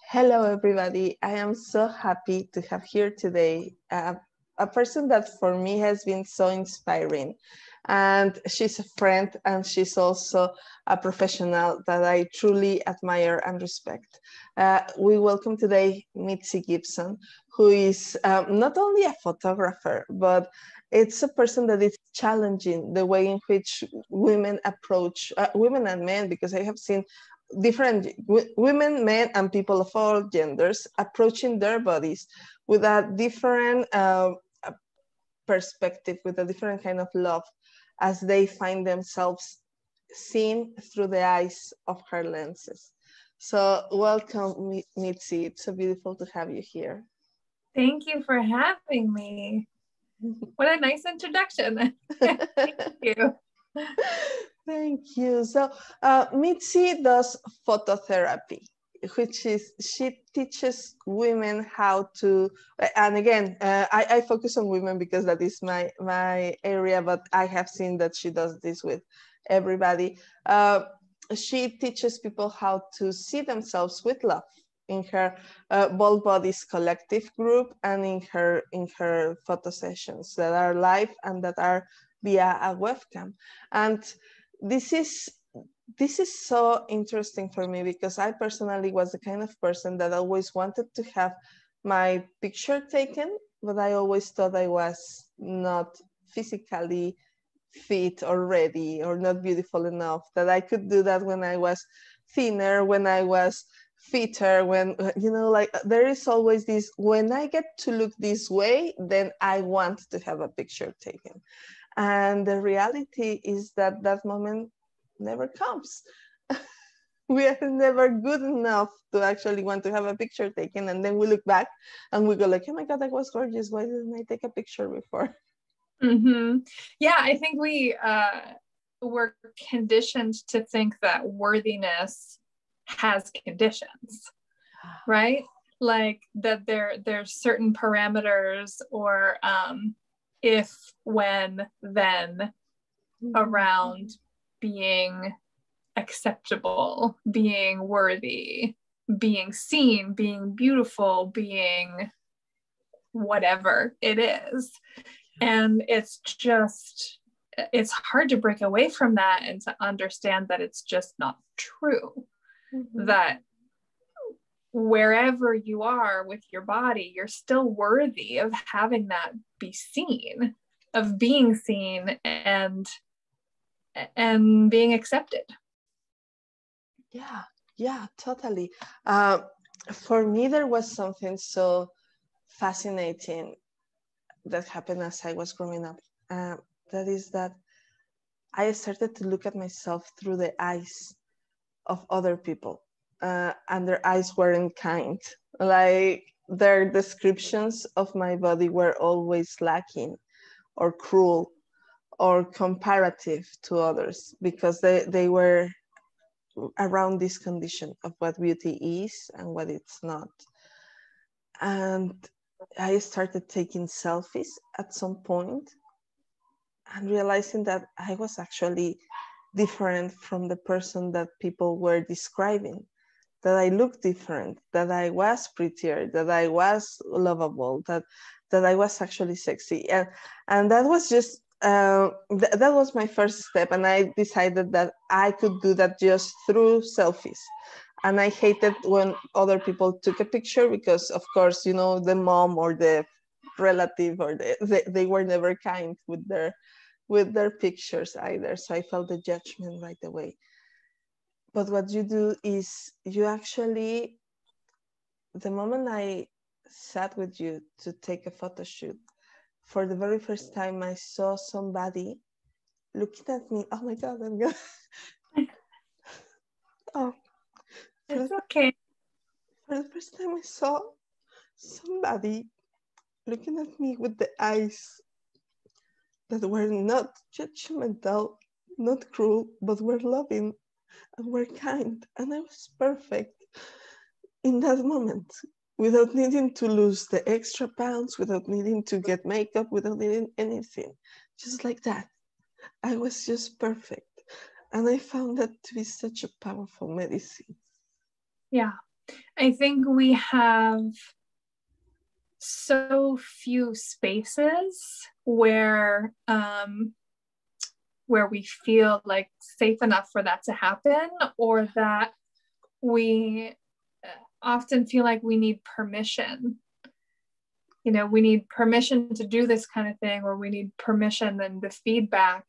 Hello, everybody. I am so happy to have here today a person that for me has been so inspiring. And she's a friend and she's also a professional that I truly admire and respect. We welcome today Mitzi Gibson, who is not only a photographer, but it's a person that is challenging the way in which women approach women and men, because I have seen different women, men, and people of all genders approaching their bodies with a different perspective, with a different kind of love, as they find themselves seen through the eyes of her lenses. So welcome, Mitzi. It's so beautiful to have you here. Thank you for having me. What a nice introduction. Thank you. Thank you. So Mitzi does phototherapy, which is she teaches women how to, and again, I focus on women because that is my area, but I have seen that she does this with everybody. She teaches people how to see themselves with love in her Bold Bodies collective group and in her photo sessions that are live and that are via a webcam. And this is so interesting for me because I personally was the kind of person that always wanted to have my picture taken, but I always thought I was not physically fit or ready or not beautiful enough, that I could do that when I was thinner, when I was fitter, when, like there is always this, when I get to look this way, then I want to have a picture taken. And the reality is that that moment never comes. We are never good enough to actually want to have a picture taken. And then we look back and we go like, oh my God, that was gorgeous. Why didn't I take a picture before? Mm-hmm. Yeah, I think we were conditioned to think that worthiness has conditions, right? Like that there's certain parameters or if, when, then around being acceptable, being worthy, being seen, being beautiful, being whatever it is. And it's hard to break away from that and to understand that it's just not true. Mm-hmm. That wherever you are with your body, you're still worthy of having that be seen, of being seen and being accepted. Yeah, totally. For me, there was something so fascinating that happened as I was growing up. That is that I started to look at myself through the eyes of other people, and their eyes weren't kind. Like their descriptions of my body were always lacking or cruel or comparative to others, because they were around this condition of what beauty is and what it's not. And I started taking selfies at some point and realizing that I was actually different from the person that people were describing, that I looked different, that I was prettier, that I was lovable, that I was actually sexy. And that was just, that was my first step. And I decided that I could do that just through selfies. And I hated when other people took a picture because, of course, the mom or the relative or they were never kind with their pictures either. So I felt the judgment right away. But what you do is you actually, the moment I sat with you to take a photo shoot, for the very first time, I saw somebody looking at me. Oh my God, I'm gonna. Oh, it's okay. For the first time, I saw somebody looking at me with the eyes that were not judgmental, not cruel, but were loving and were kind. And I was perfect in that moment, without needing to lose the extra pounds, without needing to get makeup, without needing anything. Just like that. I was just perfect. And I found that to be such a powerful medicine. Yeah. I think we have so few spaces where we feel like safe enough for that to happen, or that we often feel like we need permission. You know, we need permission to do this kind of thing, or we need permission and the feedback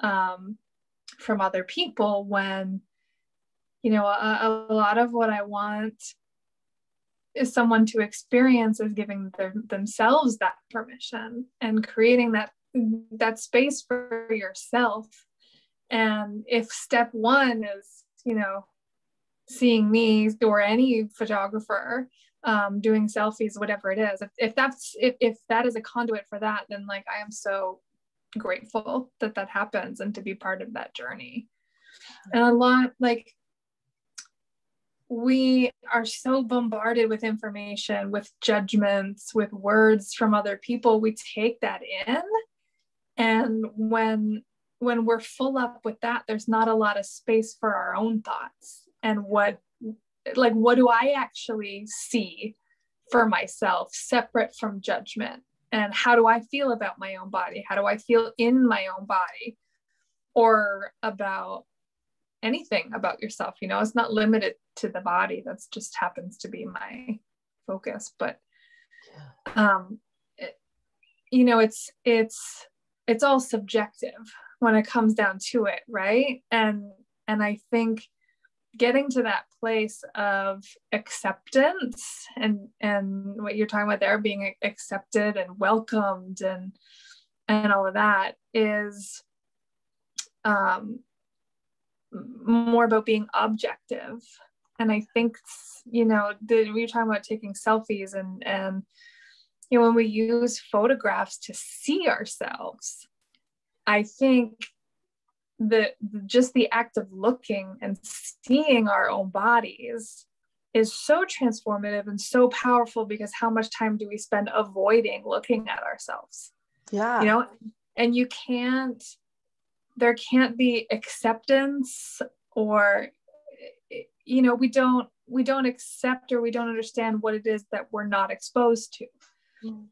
from other people, when, you know, a lot of what I want is someone to experience is giving themselves that permission and creating that space for yourself. And if step one is, you know, seeing me or any photographer doing selfies, whatever it is, if that is a conduit for that, then like I am so grateful that happens and to be part of that journey. And a lot, like, we are so bombarded with information, with judgments, with words from other people. We take that in, and when we're full up with that, there's not a lot of space for our own thoughts and what do I actually see for myself separate from judgment, and how do I feel about my own body? How do I feel in my own body, or about anything about yourself? You know, it's not limited to the body. That's just happens to be my focus. But you know, it's all subjective when it comes down to it, right? And I think getting to that place of acceptance and what you're talking about there, being accepted and welcomed and all of that, is more about being objective. And I think, you know, we were talking about taking selfies, and you know, when we use photographs to see ourselves, I think that just the act of looking and seeing our own bodies is so transformative and so powerful, because how much time do we spend avoiding looking at ourselves? Yeah. You know, and there can't be acceptance, or, you know, we don't accept, or we don't understand what it is that we're not exposed to.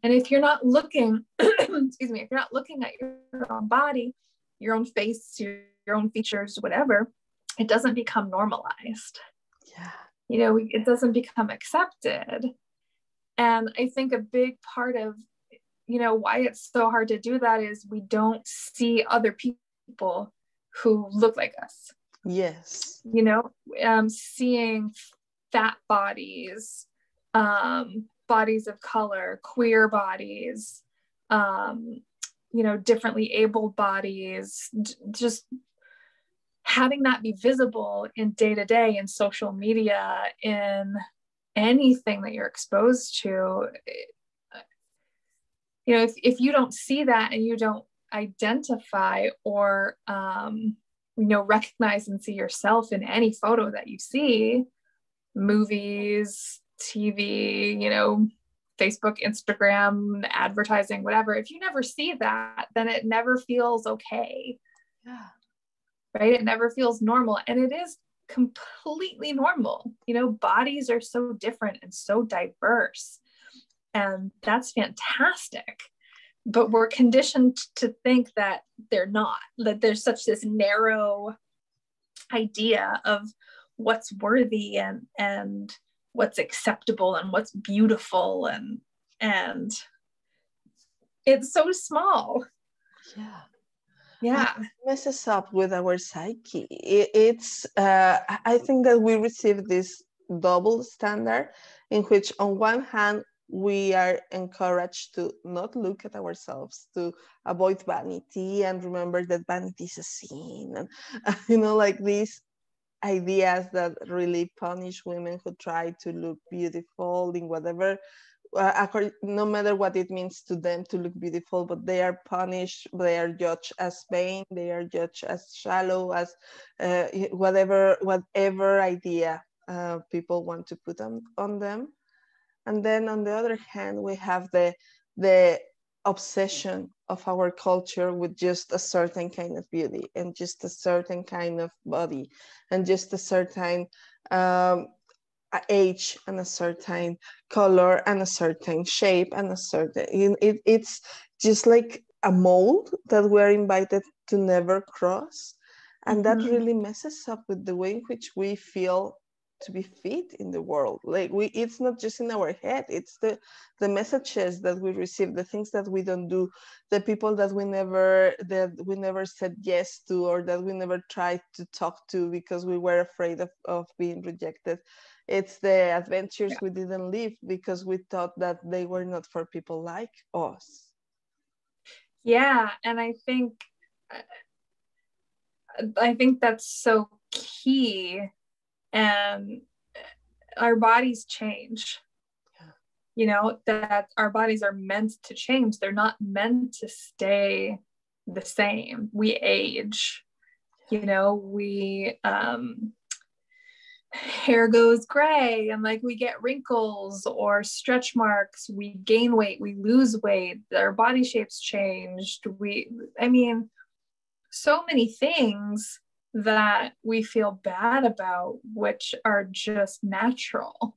And if you're not looking, excuse me, if you're not looking at your own body, your own face, your own features, whatever, it doesn't become normalized. Yeah. You know, it doesn't become accepted. And I think a big part of, you know, why it's so hard to do that is we don't see other people who look like us. Yes. You know, seeing fat bodies, bodies of color, queer bodies, you know, differently abled bodies, just having that be visible in day-to-day, in social media, in anything that you're exposed to. You know, if you don't see that and you don't identify or, you know, recognize and see yourself in any photo that you see, movies, TV, you know, Facebook, Instagram, advertising, whatever, if you never see that, then it never feels okay. Yeah. Right? It never feels normal. And it is completely normal. You know, bodies are so different and so diverse. And that's fantastic. But we're conditioned to think that they're not, that there's such this narrow idea of what's worthy and what's acceptable and what's beautiful, and it's so small. Yeah. It messes up with our psyche. It's I think that we receive this double standard in which on one hand we are encouraged to not look at ourselves, to avoid vanity and remember that vanity is a sin, and you know, like these ideas that really punish women who try to look beautiful in whatever, no matter what it means to them to look beautiful, but they are punished, they are judged as vain, they are judged as shallow, as whatever idea people want to put on them. And then on the other hand, we have the obsession of our culture with just a certain kind of beauty and just a certain kind of body and just a certain age and a certain color and a certain shape and a certain, it's just like a mold that we're invited to never cross. And that really messes up with the way in which we feel to be fit in the world. Like it's not just in our head, it's the messages that we receive, the things that we don't do, the people that we never said yes to, or that we never tried to talk to because we were afraid of being rejected. It's the adventures we didn't live because we thought that they were not for people like us. Yeah, and I think that's so key. And our bodies change. You know, that our bodies are meant to change. They're not meant to stay the same. We age. You know, we hair goes gray and like we get wrinkles or stretch marks, we gain weight, we lose weight, our body shapes changed, I mean, so many things that we feel bad about, which are just natural.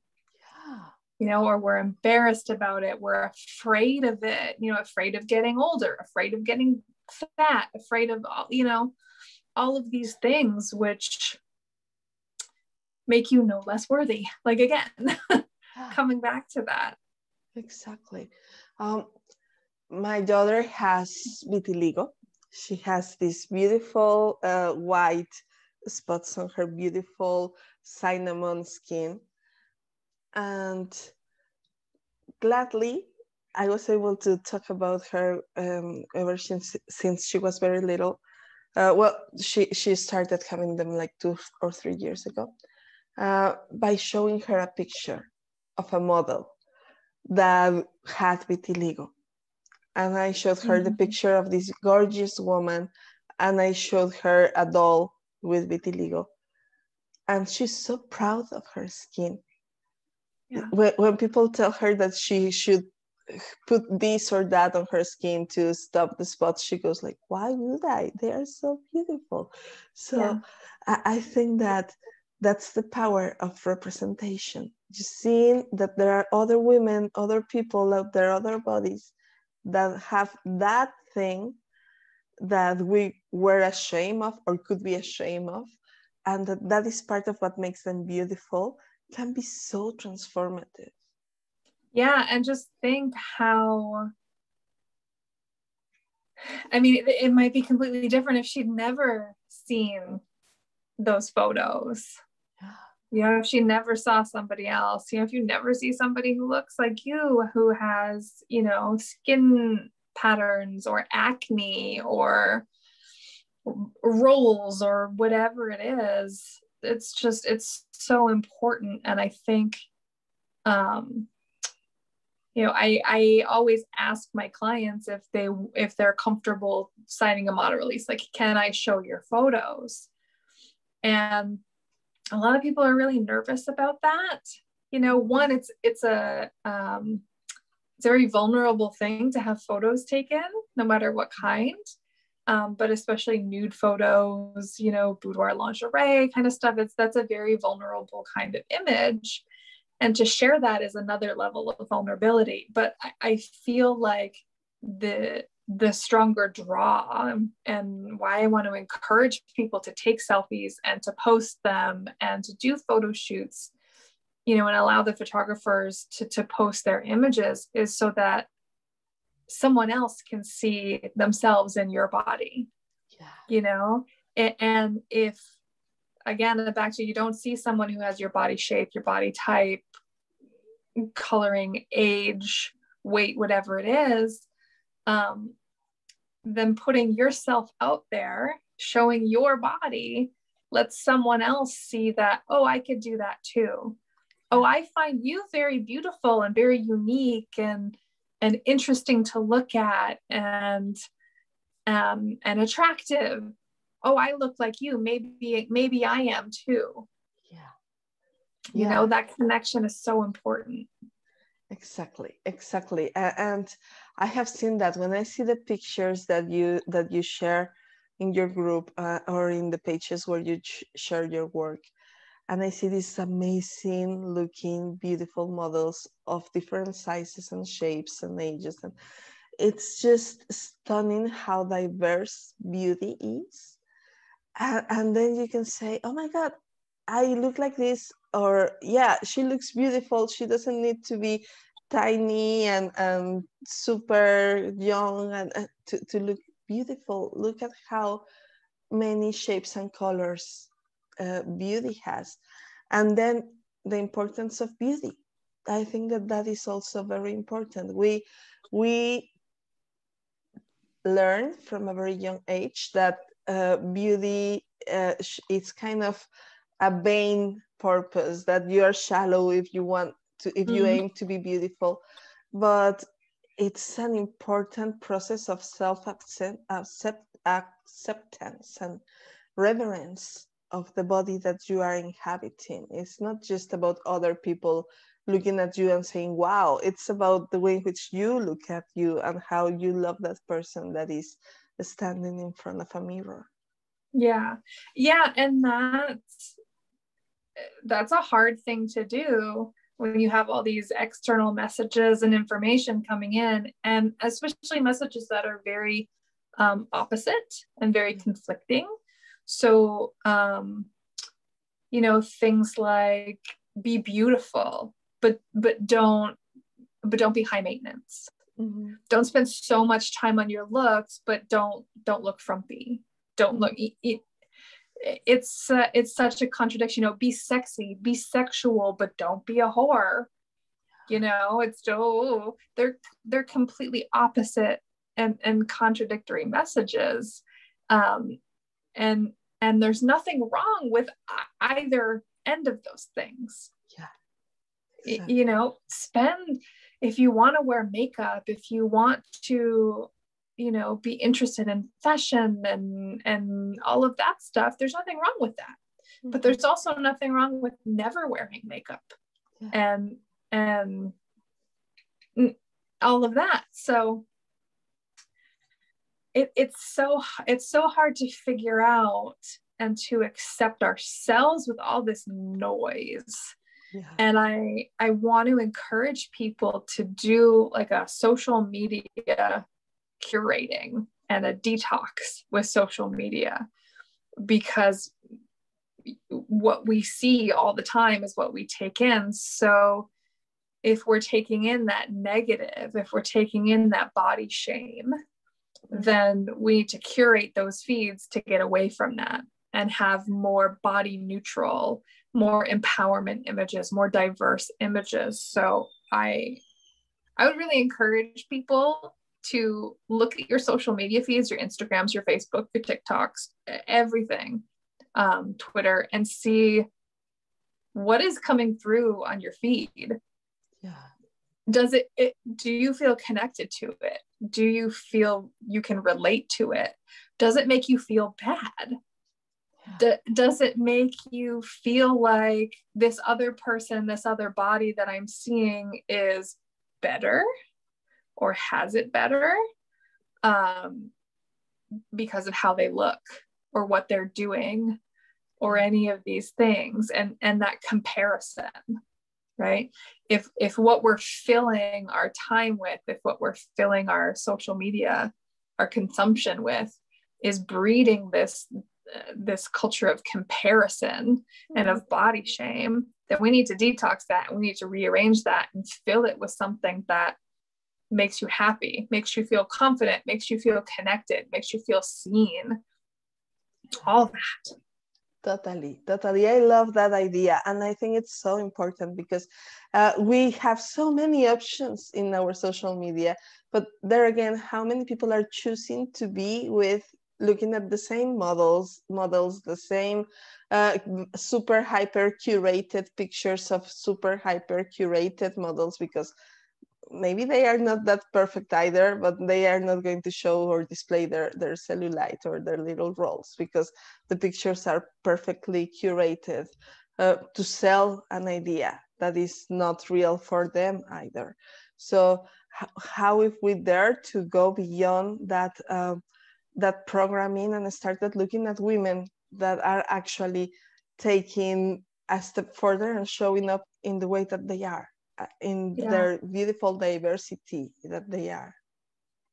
You know, or we're embarrassed about it, we're afraid of it, you know, afraid of getting older, afraid of getting fat, afraid of, you know, all of these things which make you no less worthy. Like, again, coming back to that. Exactly. My daughter has vitiligo. She has these beautiful white spots on her beautiful cinnamon skin. And gladly, I was able to talk about her ever since she was very little. Well, she started having them like 2 or 3 years ago. By showing her a picture of a model that had vitiligo. And I showed her the picture of this gorgeous woman, and I showed her a doll with vitiligo. And she's so proud of her skin. Yeah. When people tell her that she should put this or that on her skin to stop the spots, she goes like, why would I? They are so beautiful. So I think that's the power of representation. Just seeing that there are other women, other people out there, other bodies that have that thing that we were ashamed of or could be ashamed of, and that is part of what makes them beautiful, can be so transformative. Yeah, and just think how, I mean, it might be completely different if she'd never seen those photos. You know, if she never saw somebody else, you know, if you never see somebody who looks like you, who has, you know, skin patterns or acne or rolls or whatever it is, it's so important. And I think, you know, I always ask my clients if they're comfortable signing a model release, like, can I show your photos? And a lot of people are really nervous about that. You know, one, it's a very vulnerable thing to have photos taken, no matter what kind, but especially nude photos, you know, boudoir lingerie kind of stuff. That's a very vulnerable kind of image. And to share that is another level of vulnerability. But I feel like the stronger draw, and why I want to encourage people to take selfies and to post them and to do photo shoots, you know, and allow the photographers to post their images, is so that someone else can see themselves in your body. You know, and if, again, back to, you don't see someone who has your body shape, your body type, coloring, age, weight, whatever it is, then putting yourself out there, showing your body, lets someone else see that, oh, I could do that too. Oh, I find you very beautiful and very unique and interesting to look at and attractive. Oh, I look like you. Maybe I am too. You know, that connection is so important. Exactly. And I have seen that when I see the pictures that you share in your group or in the pages where you share your work, and I see these amazing looking, beautiful models of different sizes and shapes and ages. And it's just stunning how diverse beauty is. And then you can say, oh my God, I look like this, or yeah, she looks beautiful. She doesn't need to be tiny and super young and to look beautiful. Look at how many shapes and colors beauty has. And then the importance of beauty. I think that that is also very important. We learn from a very young age that beauty is kind of a vain purpose, that you are shallow if you want to, if you aim to be beautiful. But it's an important process of acceptance and reverence of the body that you are inhabiting. It's not just about other people looking at you and saying, wow. It's about the way in which you look at you and how you love that person that is standing in front of a mirror. Yeah. Yeah. And that's a hard thing to do when you have all these external messages and information coming in, and especially messages that are very opposite and very conflicting. So, things like be beautiful, but don't be high maintenance. Mm-hmm. Don't spend so much time on your looks, but don't look frumpy. Don't look. It's such a contradiction. Be sexy, be sexual, but don't be a whore. It's they're completely opposite and contradictory messages, and there's nothing wrong with either end of those things. Yeah, exactly. Spend, if you want to wear makeup, if you want to be interested in fashion and all of that stuff, there's nothing wrong with that. Mm-hmm. But there's also nothing wrong with never wearing makeup. Yeah. And all of that. So it's so hard to figure out and to accept ourselves with all this noise. Yeah. And I want to encourage people to do like a social media curating and a detox with social media, because what we see all the time is what we take in. So if we're taking in that negative, if we're taking in that body shame, then we need to curate those feeds to get away from that and have more body neutral, more empowerment images, more diverse images. So I would really encourage people to look at your social media feeds, your Instagrams, your Facebook, your TikToks, everything, Twitter, and see what is coming through on your feed. Yeah. Do you feel connected to it? Do you feel you can relate to it? Does it make you feel bad? Does it make you feel like this other person, this other body that I'm seeing is better or has it better because of how they look or what they're doing or any of these things, and that comparison, right? If what we're filling our time with, if what we're filling our social media, our consumption with, is breeding this culture of comparison and of body shame, then we need to detox that, and we need to rearrange that and fill it with something that makes you happy, makes you feel confident, makes you feel connected, makes you feel seen, all that. Totally. I love that idea. And I think it's so important because we have so many options in our social media, but there again, how many people are choosing to be with looking at the same models, the same super hyper curated pictures of super hyper curated models, because maybe they are not that perfect either, but they are not going to show or display their cellulite or their little rolls, because the pictures are perfectly curated to sell an idea that is not real for them either. So how if we dare to go beyond that that programming and started looking at women that are actually taking a step further and showing up in the way that they are, in their beautiful diversity that they are.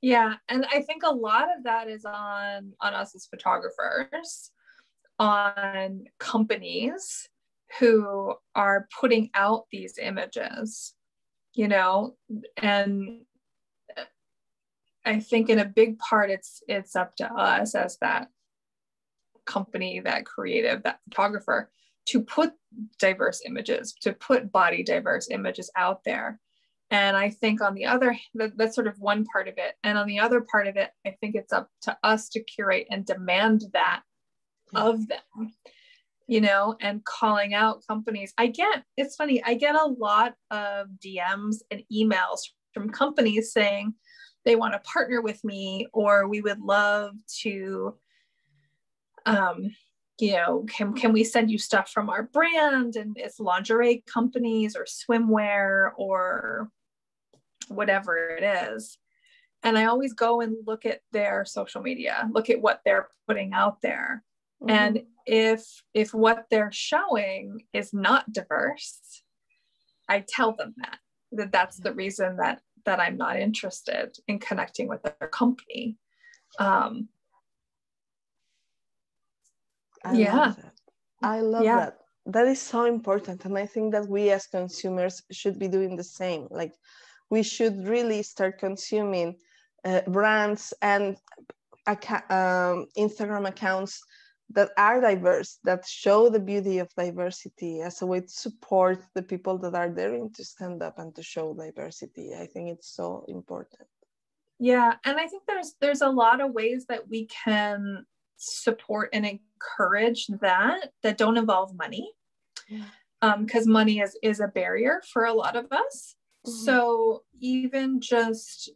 Yeah, and I think a lot of that is on us as photographers, on companies who are putting out these images, you know, and I think in a big part it's up to us as that company, that creative, that photographer, to put diverse images, to put body diverse images out there. And I think on the other, that's sort of one part of it. And on the other part of it, I think it's up to us to curate and demand that of them, you know, and calling out companies. It's funny, I get a lot of DMs and emails from companies saying they want to partner with me, or we would love to, you know, can we send you stuff from our brand? And it's lingerie companies or swimwear or whatever it is. And I always go and look at their social media, look at what they're putting out there. Mm-hmm. And if what they're showing is not diverse, I tell them that's the reason that I'm not interested in connecting with their company. I love that. That is so important. And I think that we as consumers should be doing the same. Like, we should really start consuming brands and Instagram accounts that are diverse, that show the beauty of diversity as a way to support the people that are daring to stand up and to show diversity. I think it's so important. Yeah, and I think there's a lot of ways that we can support and encourage that don't involve money, because money is a barrier for a lot of us. Mm-hmm. So even just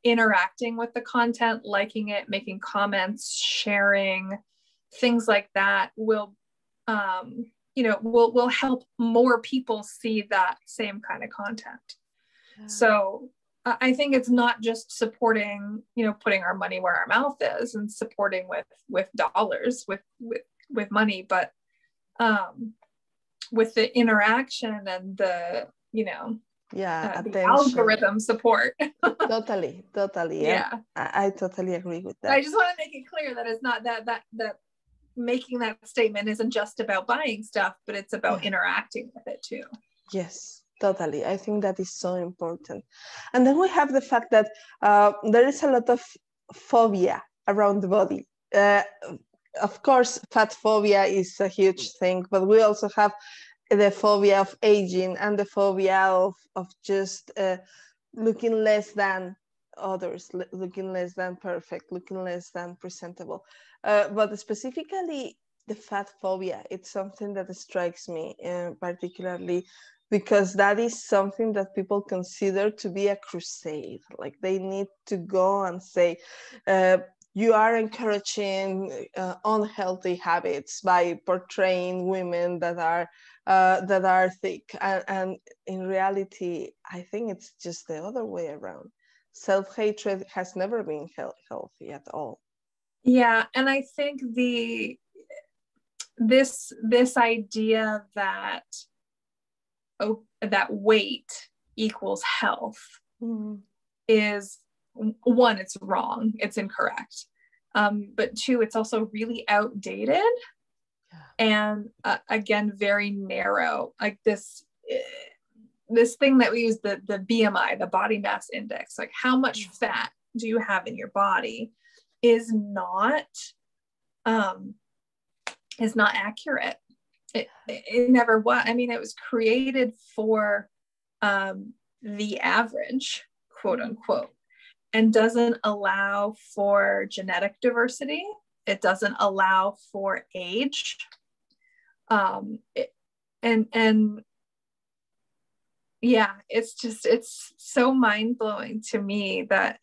interacting with the content, liking it, making comments, sharing, things like that will will help more people see that same kind of content. So I think it's not just supporting, putting our money where our mouth is and supporting with dollars, with money, but with the interaction and the the algorithm support. totally yeah. I totally agree with that. I just want to make it clear that it's not that making that statement isn't just about buying stuff, but it's about interacting with it too. Yes, totally. I think that is so important. And then we have the fact that there is a lot of phobia around the body. Of course, fat phobia is a huge thing, but we also have the phobia of aging and the phobia of just looking less than others, looking less than perfect, looking less than presentable. But specifically the fat phobia, it's something that strikes me particularly because that is something that people consider to be a crusade. Like, they need to go and say, you are encouraging unhealthy habits by portraying women that are thick, and in reality, I think it's just the other way around. Self-hatred has never been healthy at all. Yeah, and I think this idea that that weight equals health is, one, it's wrong, it's incorrect, but two, it's also really outdated. And again, very narrow. Like this thing that we use, the BMI, the body mass index, like how much fat do you have in your body, is not accurate. It never was. I mean, it was created for the average, quote unquote, and doesn't allow for genetic diversity. It doesn't allow for age. It's so mind-blowing to me that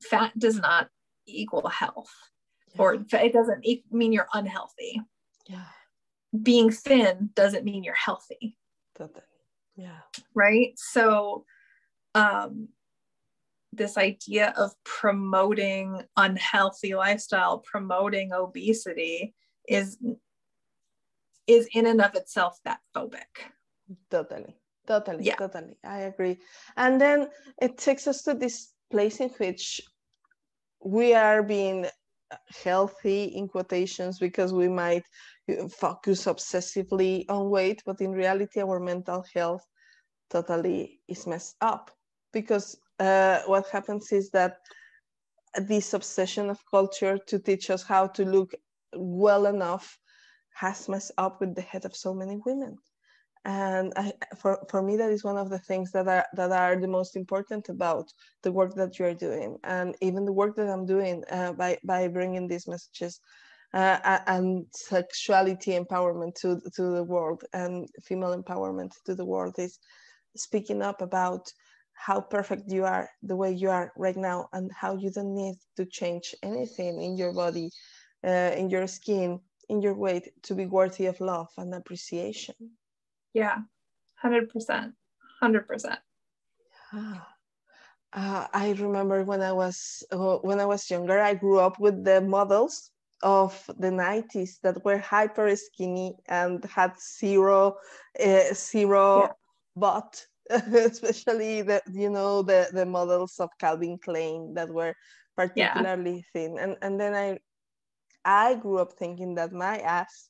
fat does not equal health, or it doesn't mean you're unhealthy. Being thin doesn't mean you're healthy. Totally. Right. So this idea of promoting unhealthy lifestyle, promoting obesity, is is in and of itself that phobic. Totally, Yeah. totally. I agree. And then it takes us to this place in which we are being healthy in quotations because we might focus obsessively on weight, but in reality, our mental health totally is messed up because what happens is that this obsession of culture to teach us how to look well enough has messed up with the head of so many women. And for me, that is one of the things that are the most important about the work that you're doing, and even the work that I'm doing by bringing these messages and sexuality empowerment to the world and female empowerment to the world, is speaking up about how perfect you are the way you are right now, and how you don't need to change anything in your body, in your skin, in your weight, to be worthy of love and appreciation. Yeah, 100%. 100%. I remember when I was younger, I grew up with the models of the 90s that were hyper skinny and had zero butt, especially the models of Calvin Klein that were particularly thin. And then I grew up thinking that my ass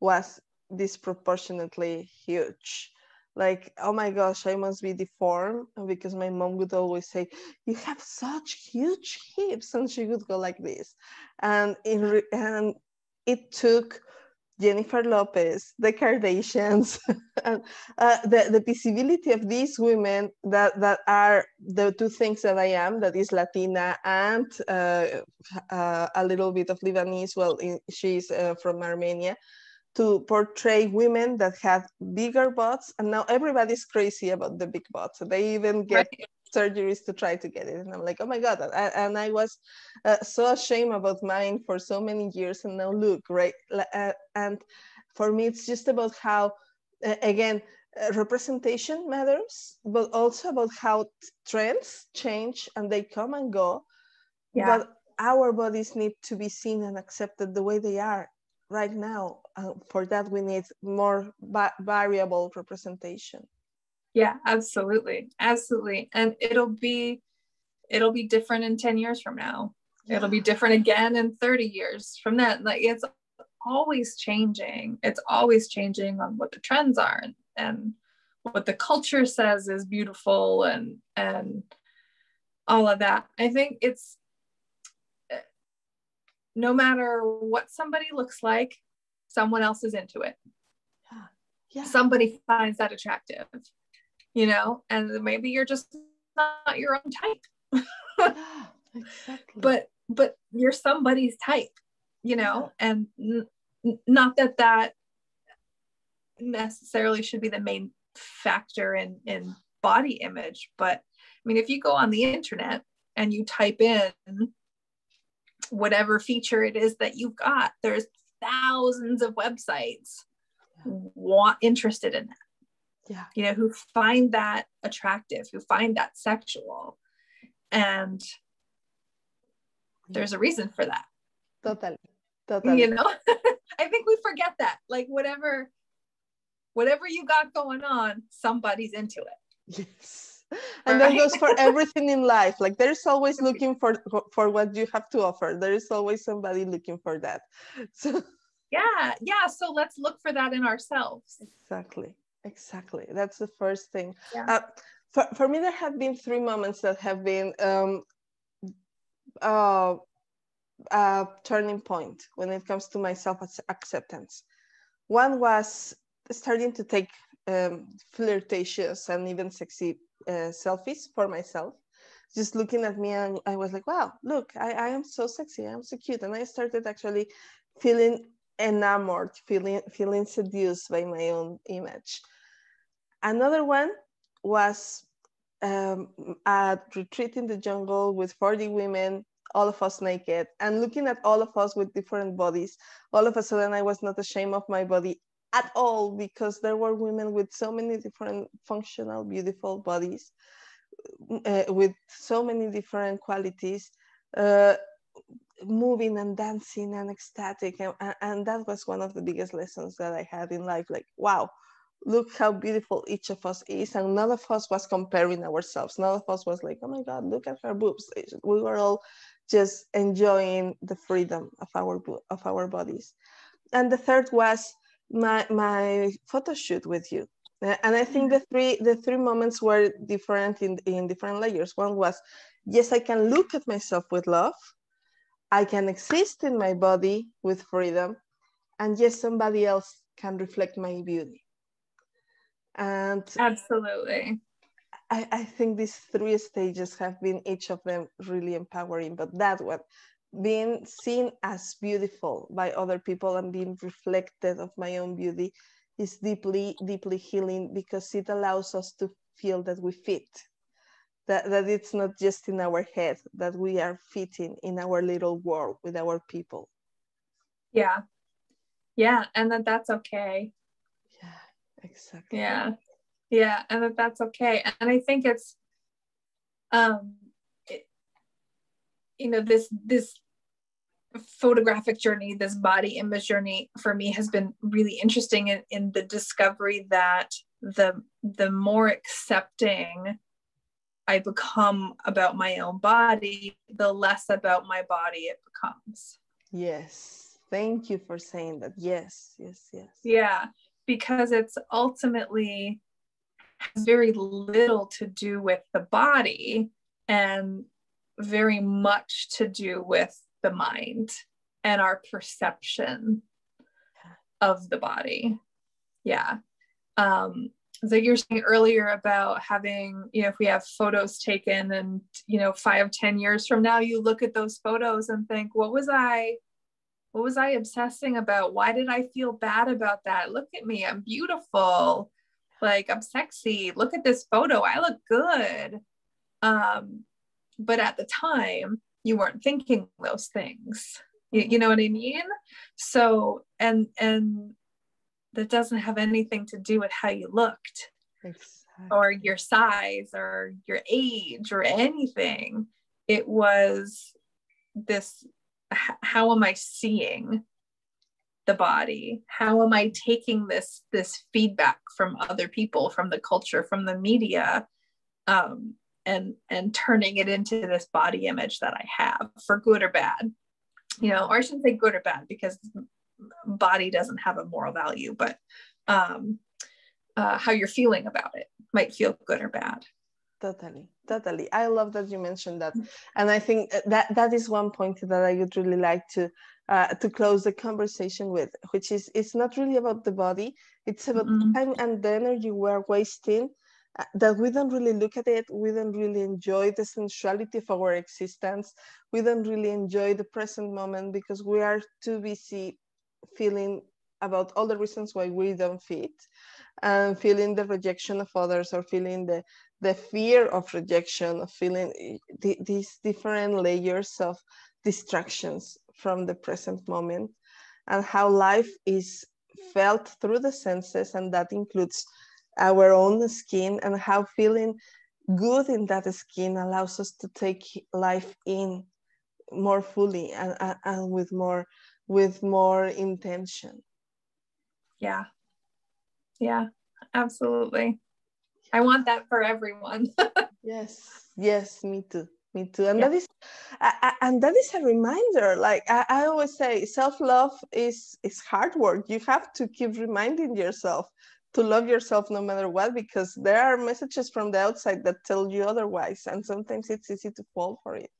was disproportionately huge. Like, oh my gosh, I must be deformed, because my mom would always say, you have such huge hips, and she would go like this. And it took Jennifer Lopez, the Kardashians, and the visibility of these women that are the two things that I am, that is Latina and a little bit of Lebanese. Well, she's from Armenia, to portray women that had bigger butts, and now everybody's crazy about the big butts. They even get surgeries to try to get it, and I'm like, oh my god. And I was so ashamed about mine for so many years, and now look, right? And for me, it's just about how, again, representation matters, but also about how trends change and they come and go. But our bodies need to be seen and accepted the way they are right now. For that, we need more variable representation. Yeah, absolutely. And it'll be different in 10 years from now. It'll be different again in 30 years from then. Like, it's always changing. It's always changing on what the trends are and what the culture says is beautiful and all of that. I think it's, no matter what somebody looks like, someone else is into it. Somebody finds that attractive, and maybe you're just not your own type. Exactly. But you're somebody's type, and not that necessarily should be the main factor in body image. But I mean, if you go on the internet and you type in whatever feature it is that you've got, there's thousands of websites interested in that, who find that attractive, who find that sexual, and there's a reason for that. Totally. I think we forget that, like, whatever you got going on, somebody's into it. Yes. And that goes for everything in life. Like, there's always looking for what you have to offer. There is always somebody looking for that. So so let's look for that in ourselves. Exactly. That's the first thing. For me, there have been 3 moments that have been a turning point when it comes to my self-acceptance. One was starting to take flirtatious and even sexy selfies for myself, just looking at me, and I was like, wow, look, I am so sexy, I'm so cute. And I started actually feeling enamored, feeling seduced by my own image. Another one was a retreat in the jungle with 40 women, all of us naked, and looking at all of us with different bodies. All of a sudden, I was not ashamed of my body at all, because there were women with so many different functional, beautiful bodies, with so many different qualities. moving and dancing and ecstatic. And that was one of the biggest lessons that I had in life. Like, wow, look how beautiful each of us is. And none of us was comparing ourselves. None of us was like, oh my God, look at her boobs. We were all just enjoying the freedom of our bodies. And the third was my photo shoot with you. And I think the three moments were different in different layers. One was, yes, I can look at myself with love. I can exist in my body with freedom. And yes, somebody else can reflect my beauty. And absolutely. I think these three stages have been each of them really empowering. But that one, being seen as beautiful by other people and being reflected of my own beauty, is deeply, deeply healing, because it allows us to feel that we fit, that it's not just in our head, that we are fitting in our little world with our people. Yeah. And that's okay. Yeah, exactly. Yeah. And that's okay. And I think it's, this photographic journey, this body image journey for me has been really interesting in the discovery that the more accepting I become about my own body, the less about my body it becomes. Yes. Thank you for saying that. Yes. Yeah, because it's ultimately has very little to do with the body and very much to do with the mind and our perception of the body. Yeah. So you're saying earlier about having, if we have photos taken and, 5-10 years from now, you look at those photos and think, what was I obsessing about? Why did I feel bad about that? Look at me. I'm beautiful. Like, I'm sexy. Look at this photo. I look good. But at the time, you weren't thinking those things. You know what I mean? So, and that doesn't have anything to do with how you looked. Exactly. Or your size or your age or anything. It was this, how am I seeing the body? How am I taking this feedback from other people, from the culture, from the media, and turning it into this body image that I have, for good or bad? Or I shouldn't say good or bad, because body doesn't have a moral value, but how you're feeling about it might feel good or bad. Totally. I love that you mentioned that. And I think that is one point that I would really like to close the conversation with, which is, it's not really about the body. It's about the time and the energy we're wasting, that we don't really look at it. We don't really enjoy the sensuality of our existence. We don't really enjoy the present moment, because we are too busy feeling about all the reasons why we don't fit, and feeling the rejection of others, or feeling the fear of rejection, of feeling these different layers of distractions from the present moment, and how life is felt through the senses, and that includes our own skin, and how feeling good in that skin allows us to take life in more fully, and with more intention. Yeah, absolutely. I want that for everyone. Yes, me too. And that is a reminder. Like I always say, self-love is hard work. You have to keep reminding yourself to love yourself no matter what, because there are messages from the outside that tell you otherwise, and sometimes it's easy to fall for it.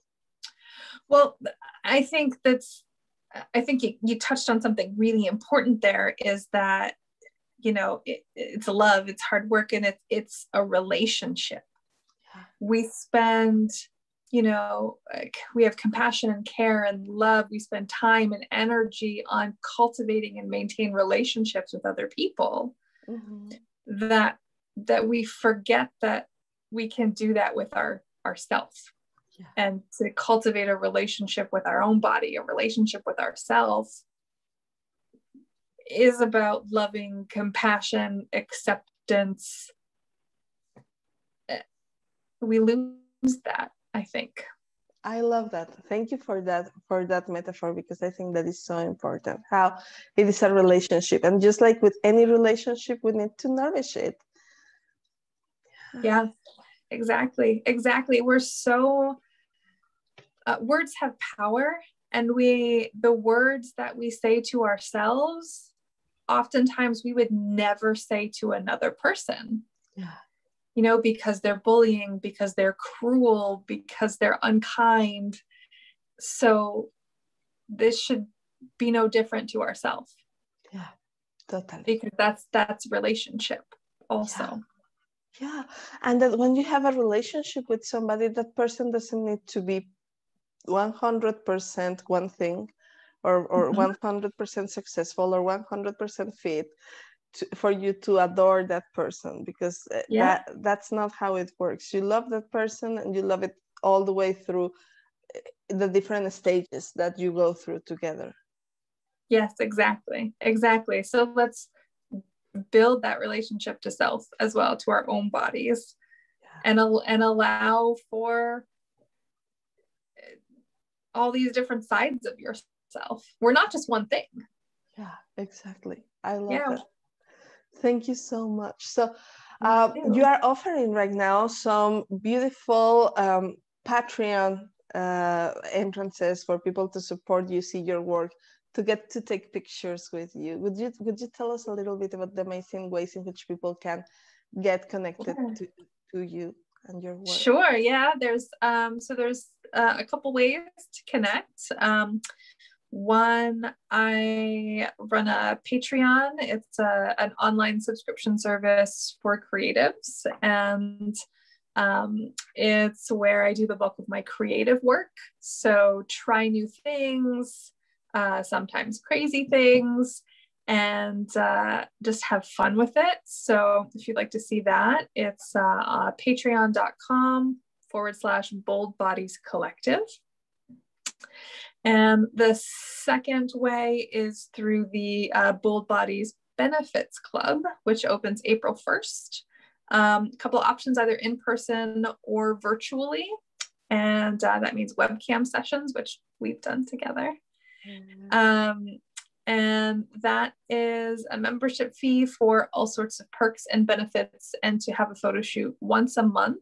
Well, I think you touched on something really important there, is that it's love, it's hard work, and it's a relationship. We spend, we have compassion and care and love. We spend time and energy on cultivating and maintain relationships with other people, that we forget that we can do that with ourselves. And to cultivate a relationship with our own body, a relationship with ourselves, is about loving, compassion, acceptance. We lose that, I think. I love that. Thank you for that metaphor, because I think that is so important. How it is a relationship, and just like with any relationship, we need to nourish it. Yeah, exactly. We're so words have power, and the words that we say to ourselves, oftentimes we would never say to another person. Yeah. You know, because they're bullying, because they're cruel, because they're unkind. So this should be no different to ourselves. Yeah, totally. Because that's relationship also. Yeah. And that when you have a relationship with somebody, that person doesn't need to be 100% one thing, or 100% successful, or 100% fit for you to adore that person, because that's not how it works. You love that person, and you love it all the way through the different stages that you go through together. Yes, exactly. So let's build that relationship to self as well, to our own bodies, and allow for all these different sides of yourself. We're not just one thing. Yeah, exactly. I love that. Thank you so much. So you are offering right now some beautiful Patreon entrances for people to support you, see your work, to get to take pictures with you. Would you tell us a little bit about the amazing ways in which people can get connected to you and your work? Sure. Yeah. There's a couple ways to connect. One, I run a Patreon. It's an online subscription service for creatives, and it's where I do the bulk of my creative work. So try new things, sometimes crazy things, and just have fun with it. So if you'd like to see that, it's patreon.com/Bold Bodies Collective. And the second way is through the Bold Bodies Benefits Club, which opens April 1st. A couple of options, either in person or virtually. And that means webcam sessions, which we've done together. And that is a membership fee for all sorts of perks and benefits, and to have a photo shoot once a month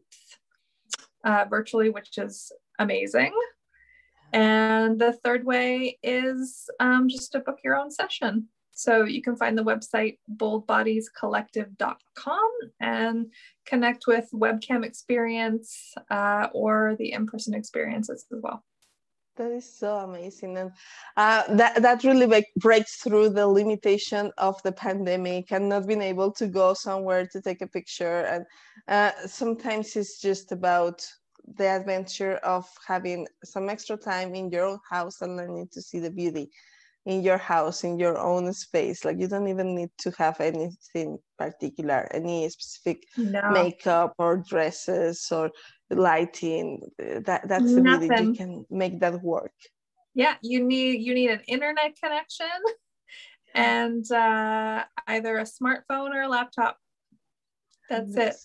virtually, which is amazing. And the third way is just to book your own session. So you can find the website boldbodiescollective.com and connect with webcam experience or the in-person experiences as well. That is so amazing. And that really breaks through the limitation of the pandemic and not being able to go somewhere to take a picture. And sometimes it's just about the adventure of having some extra time in your own house and learning to see the beauty in your house, in your own space. Like, you don't even need to have anything particular, any specific makeup or dresses or lighting. That's the beauty. You can make that work. Yeah, you need an internet connection and either a smartphone or a laptop. That's it.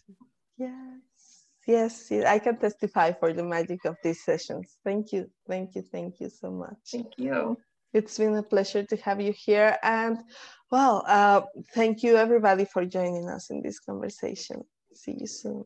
Yes, I can testify for the magic of these sessions. Thank you so much. Thank you. It's been a pleasure to have you here. And well, thank you everybody for joining us in this conversation. See you soon.